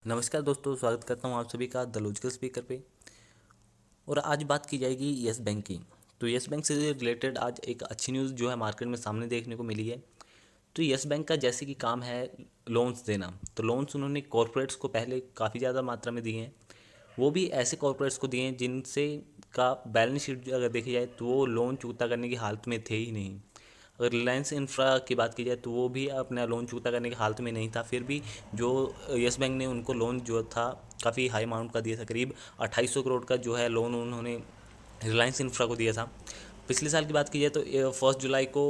नमस्कार दोस्तों, स्वागत करता हूँ आप सभी का द लॉजिकल स्पीकर पे। और आज बात की जाएगी येस बैंक की। तो येस बैंक से रिलेटेड आज एक अच्छी न्यूज़ जो है मार्केट में सामने देखने को मिली है। तो येस बैंक का जैसे कि काम है लोन्स देना, तो लोन्स उन्होंने कॉरपोरेट्स को पहले काफ़ी ज़्यादा मात्रा में दिए हैं। वो भी ऐसे कॉरपोरेट्स को दिए हैं जिनसे का बैलेंस शीट अगर देखी जाए तो वो लोन चुकता करने की हालत में थे ही नहीं। अगर रिलायंस इंफ्रा की बात की जाए तो वो भी अपना लोन चुकता करने की हालत में नहीं था, फिर भी जो येस बैंक ने उनको लोन जो था काफ़ी हाई अमाउंट का दिया था। करीब 2800 करोड़ का जो है लोन उन्होंने रिलायंस इंफ्रा को दिया था। पिछले साल की बात की जाए तो 1 जुलाई को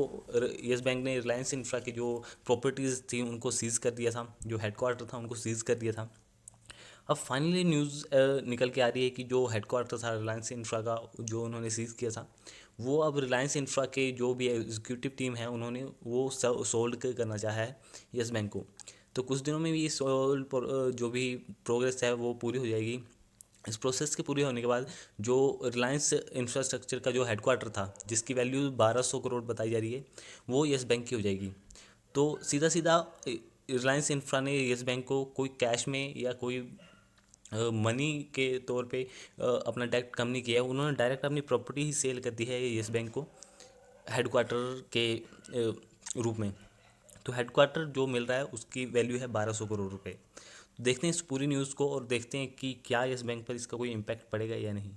येस बैंक ने रिलायंस इंफ्रा की जो प्रॉपर्टीज़ थी उनको सीज़ कर दिया था, जो हेडक्वार्टर था उनको सीज़ कर दिया था। अब फाइनली न्यूज़ निकल के आ रही है कि जो हेडक्वार्टर था रिलायंस इंफ्रा का जो उन्होंने सीज़ किया था, वो अब रिलायंस इंफ्रा के जो भी एग्जीक्यूटिव टीम है उन्होंने वो सोल्ड करना चाहा है येस बैंक को। तो कुछ दिनों में भी सोल्ड जो भी प्रोग्रेस है वो पूरी हो जाएगी। इस प्रोसेस के पूरे होने के बाद जो रिलायंस इंफ्रास्ट्रक्चर का जो हेडक्वार्टर था जिसकी वैल्यू 1200 करोड़ बताई जा रही है, वो येस बैंक की हो जाएगी। तो सीधा सीधा रिलायंस इंफ्रा ने येस बैंक को कोई कैश में या कोई मनी के तौर पे अपना डेट कम नहीं किया है। उन्होंने डायरेक्ट अपनी प्रॉपर्टी ही सेल कर दी है येस बैंक को हेडक्वार्टर के रूप में। तो हेडक्वार्टर जो मिल रहा है उसकी वैल्यू है 1200 करोड़ रुपए। तो देखते हैं इस पूरी न्यूज़ को और देखते हैं कि क्या येस बैंक पर इसका कोई इम्पैक्ट पड़ेगा या नहीं।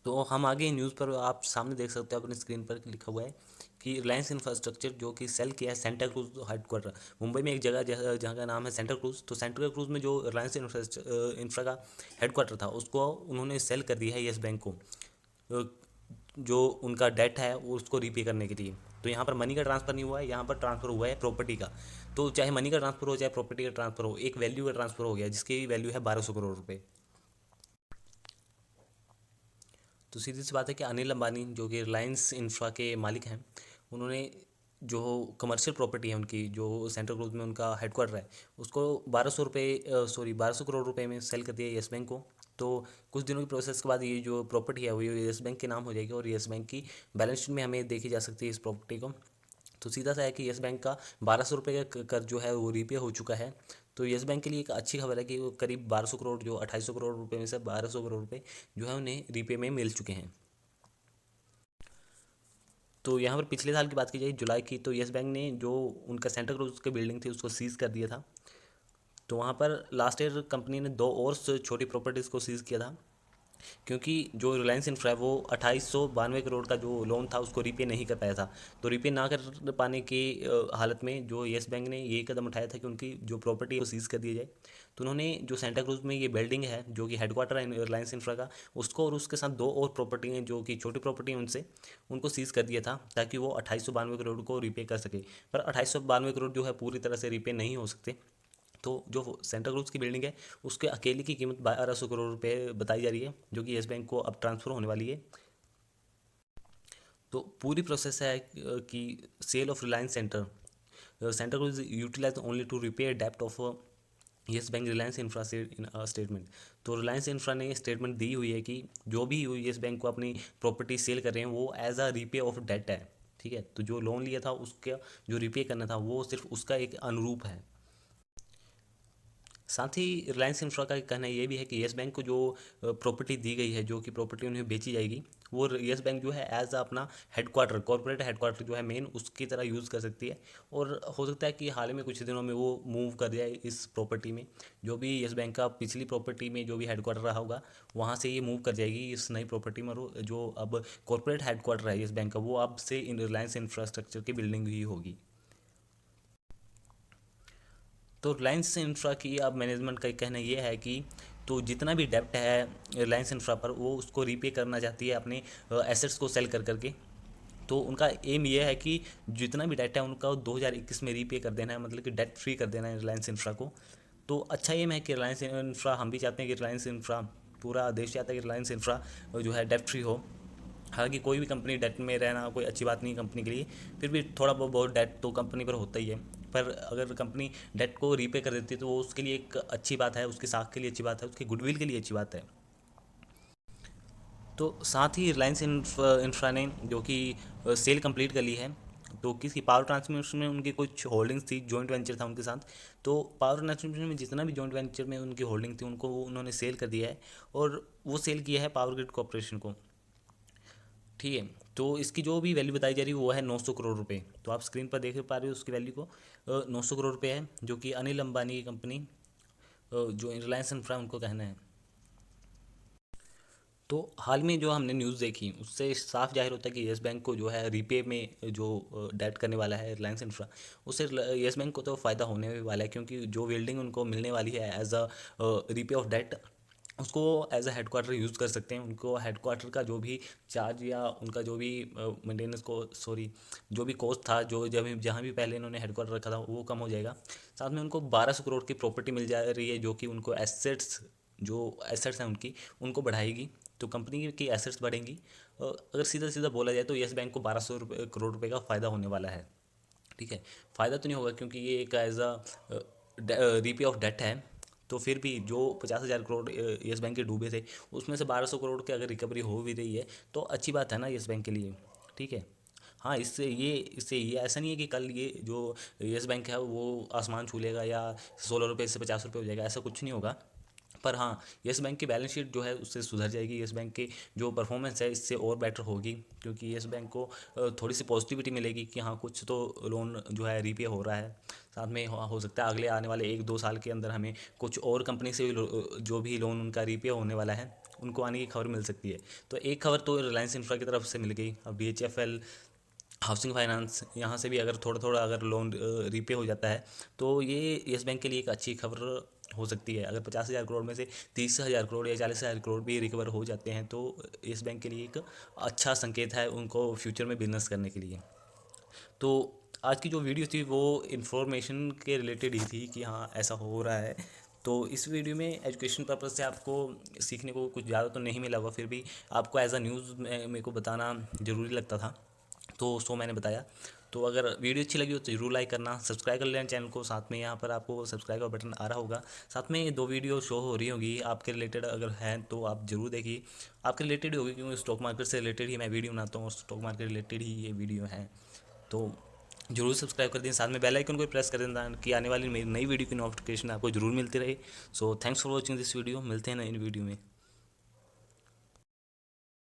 तो हम आगे न्यूज़ पर आप सामने देख सकते हो अपनी स्क्रीन पर लिखा हुआ है कि रिलायंस इंफ्रास्ट्रक्चर जो कि सेल किया है सेंटा क्रूज हेडक्वार्टर। मुंबई में एक जगह जहाँ का नाम है सेंटा क्रूज। तो सेंटा क्रूज में जो रिलायंस इंफ्रा का हेडक्वार्टर था उसको उन्होंने सेल कर दिया है येस बैंक को, जो उनका डेट है वो उसको रीपे करने के लिए। तो यहाँ पर मनी का ट्रांसफ़र नहीं हुआ है, यहाँ पर ट्रांसफ़र हुआ है प्रॉपर्टी का। तो चाहे मनी का ट्रांसफ़र हो चाहे प्रॉपर्टी का ट्रांसफ़र हो, एक वैल्यू का ट्रांसफ़र हो गया जिसकी वैल्यू है 1200 करोड़ रुपये। तो सीधी सी बात है कि अनिल अंबानी जो कि रिलायंस इंफ्रा के मालिक हैं, उन्होंने जो कमर्शियल प्रॉपर्टी है उनकी जो सेंट्रल क्रूज में उनका हेडक्वार्टर है उसको 1200 करोड़ रुपए में सेल कर दिया येस बैंक को। तो कुछ दिनों की प्रोसेस के बाद ये जो प्रॉपर्टी है वो येस बैंक के नाम हो जाएगी और येस बैंक की बैलेंस शीट में हमें देखी जा सकती है इस प्रॉपर्टी को। तो सीधा सा है कि येस बैंक का 1200 रुपये का कर्ज जो है वो रीपे हो चुका है। तो येस बैंक के लिए एक अच्छी खबर है कि वो करीब 1200 करोड़ जो 2800 करोड़ रुपए में से 1200 करोड़ रुपए जो है उन्हें रीपे में मिल चुके हैं। तो यहाँ पर पिछले साल की बात की जाए जुलाई की, तो येस बैंक ने जो उनका सेंटर क्रूज की बिल्डिंग थी उसको सीज़ कर दिया था। तो वहाँ पर लास्ट ईयर कंपनी ने दो और छोटी प्रॉपर्टीज़ को सीज़ किया था, क्योंकि जो रिलायंस इंफ्रा है वो 2892 करोड़ का जो लोन था उसको रीपे नहीं कर पाया था। तो रीपे ना कर पाने की हालत में जो येस बैंक ने ये कदम उठाया था कि उनकी जो प्रॉपर्टी है वो सीज़ कर दी जाए। तो उन्होंने जो सेंटा क्रूज में ये बिल्डिंग है जो कि हेडक्वार्टर है रिलायंस इंफ्रा का, उसको और उसके साथ दो और प्रॉपर्टी हैं जो कि छोटी प्रॉपर्टी हैं उनसे उनको सीज़ कर दिया था ताकि वो 2892 करोड़ को रीपे कर सके। पर 2892 करोड़ जो है पूरी तरह से रीपे नहीं हो सकते। तो जो सेंटा क्रूज की बिल्डिंग है उसके अकेले की कीमत 1200 करोड़ रुपए बताई जा रही है, जो कि येस बैंक को अब ट्रांसफ़र होने वाली है। तो पूरी प्रोसेस है कि sale of Reliance Santacruz utilise only to repair डेप्ट of Yes Bank Reliance Infra इन स्टेटमेंट। तो रिलायंस इंफ्रा ने स्टेटमेंट दी हुई है कि जो भी येस बैंक को अपनी प्रॉपर्टी सेल कर रहे हैं वो as a repay of debt है। ठीक है, तो जो लोन लिया था उसका जो रिपे करना था वो सिर्फ उसका एक अनुरूप है। साथ ही रिलायंस इंफ्रा का कहना ये भी है कि येस बैंक को जो प्रॉपर्टी दी गई है, जो कि प्रॉपर्टी उन्हें बेची जाएगी, वो येस बैंक जो है एज अपना हेडक्वार्टर कॉर्पोरेट हेडक्वार्टर जो है मेन उसकी तरह यूज़ कर सकती है। और हो सकता है कि हाल ही में कुछ दिनों में वो मूव कर जाए इस प्रॉपर्टी में, जो भी येस बैंक का पिछली प्रॉपर्टी में जो भी हेडक्वार्टर रहा होगा वहाँ से ये मूव कर जाएगी इस नई प्रॉपर्टी में। और जो अब कॉर्पोरेट हेडक्वार्टर है येस बैंक का वो अब से इन रिलायंस इंफ्रास्ट्रक्चर की बिल्डिंग ही होगी। तो रिलायंस इंफ्रा की अब मैनेजमेंट का कहना ये है कि तो जितना भी डेप्ट है रिलायंस इंफ्रा पर वो उसको रीपे करना चाहती है अपने एसेट्स को सेल कर करके। तो उनका एम ये है कि जितना भी डेट है उनका 2021 में रीपे कर देना है, मतलब कि डेट फ्री कर देना है रिलायंस इंफ्रा को। तो अच्छा एम है कि रिलायंस इंफ्रा, हम भी चाहते हैं कि रिलायंस इंफ्रा, पूरा देश चाहता है कि रिलायंस इंफ्रा जो है डेट फ्री हो। हालांकि कोई भी कंपनी डेट में रहना कोई अच्छी बात नहीं कंपनी के लिए, फिर भी थोड़ा बहुत डेट तो कंपनी पर होता ही है। पर अगर कंपनी डेट को रीपे कर देती है तो वो उसके लिए एक अच्छी बात है, उसकी साख के लिए अच्छी बात है, उसकी गुडविल के लिए अच्छी बात है। तो साथ ही रिलायंस इंफ्रा ने जो कि सेल कंप्लीट कर ली है तो किसी पावर ट्रांसमिशन में उनकी कुछ होल्डिंग्स थी, जॉइंट वेंचर था उनके साथ। तो पावर ट्रांसमिशन में जितना भी जॉइंट वेंचर में उनकी होल्डिंग थी उनको उन्होंने सेल कर दिया है, और वो सेल किया है पावर ग्रिड कॉरपोरेशन को। ठीक है, तो इसकी जो भी वैल्यू बताई जा रही है वो है 900 करोड़ रुपए। तो आप स्क्रीन पर देख पा रहे हो उसकी वैल्यू को, 900 करोड़ रुपए है, जो कि अनिल अंबानी की कंपनी, जो रिलायंस इंफ्रा उनको कहना है। तो हाल में जो हमने न्यूज़ देखी उससे साफ जाहिर होता है कि येस बैंक को जो है रीपे में जो डेट करने वाला है रिलायंस इंफ्रा, उससे येस बैंक को तो फ़ायदा होने वाला है, क्योंकि जो बिल्डिंग उनको मिलने वाली है as a repay of debt, उसको एज अ हेडक्वार्टर यूज़ कर सकते हैं। उनको हेडक्वार्टर का जो भी चार्ज या उनका जो भी मेंटेनेंस को सॉरी जो भी कॉस्ट था, जो जब जहाँ भी पहले इन्होंने हेडक्वार्टर रखा था वो कम हो जाएगा। साथ में उनको 1200 करोड़ की प्रॉपर्टी मिल जा रही है, जो कि उनको एसेट्स, जो एसेट्स हैं उनकी, उनको बढ़ाएगी। तो कंपनी की एसेट्स बढ़ेंगी। अगर सीधा सीधा बोला जाए तो येस बैंक को 1200 करोड़ रुपए का फ़ायदा होने वाला है। ठीक है, फ़ायदा तो नहीं होगा क्योंकि ये एक as a repay of debt है। तो फिर भी जो 50,000 करोड़ येस बैंक के डूबे थे, उसमें से 1200 करोड़ की अगर रिकवरी हो भी रही है तो अच्छी बात है ना येस बैंक के लिए। ठीक है, हाँ, इससे ये ऐसा नहीं है कि कल ये जो येस बैंक है वो आसमान छू लेगा या 16 रुपये से 50 रुपये हो जाएगा, ऐसा कुछ नहीं होगा। पर हाँ, येस बैंक की बैलेंस शीट जो है उससे सुधर जाएगी, येस बैंक की जो परफॉर्मेंस है इससे और बेटर होगी, क्योंकि येस बैंक को थोड़ी सी पॉजिटिविटी मिलेगी कि हाँ कुछ तो लोन जो है रीपे हो रहा है। साथ में हो सकता है अगले आने वाले 1-2 साल के अंदर हमें कुछ और कंपनी से भी जो भी लोन उनका रीपे होने वाला है उनको आने की खबर मिल सकती है। तो एक खबर तो रिलायंस इंफ्रा की तरफ से मिल गई। अब DHFL, हाउसिंग फाइनेंस, यहाँ से भी अगर थोड़ा थोड़ा अगर लोन रीपे हो जाता है तो ये येस बैंक के लिए एक अच्छी खबर हो सकती है। अगर 50,000 करोड़ में से 30,000 करोड़ या 40,000 करोड़ भी रिकवर हो जाते हैं तो येस बैंक के लिए एक अच्छा संकेत है उनको फ्यूचर में बिजनेस करने के लिए। तो आज की जो वीडियो थी वो इन्फॉर्मेशन के रिलेटेड ही थी कि हाँ ऐसा हो रहा है। तो इस वीडियो में एजुकेशन पर्पज़ से आपको सीखने को कुछ ज़्यादा तो नहीं मिला होगा, फिर भी आपको एज अ न्यूज़ मेरे को बताना ज़रूरी लगता था, तो सो मैंने बताया। तो अगर वीडियो अच्छी लगी हो तो ज़रूर लाइक करना, सब्सक्राइब कर लेना चैनल को। साथ में यहाँ पर आपको सब्सक्राइब का बटन आ रहा होगा, साथ में 2 वीडियो शो हो रही होगी आपके रिलेटेड, अगर हैं तो आप ज़रूर देखिए। आपके रिलेटेड ही होगी क्योंकि स्टॉक मार्केट से रिलेटेड ही मैं वीडियो बनाता हूँ और स्टॉक मार्केट रिलेटेड ही ये वीडियो है। तो जरूर सब्सक्राइब कर दें, साथ में बेल आइकन को प्रेस कर देना कि आने वाली मेरी नई वीडियो की नोटिफिकेशन आपको जरूर मिलती रहे। So thanks for watching this video, मिलते हैं नई वीडियो में।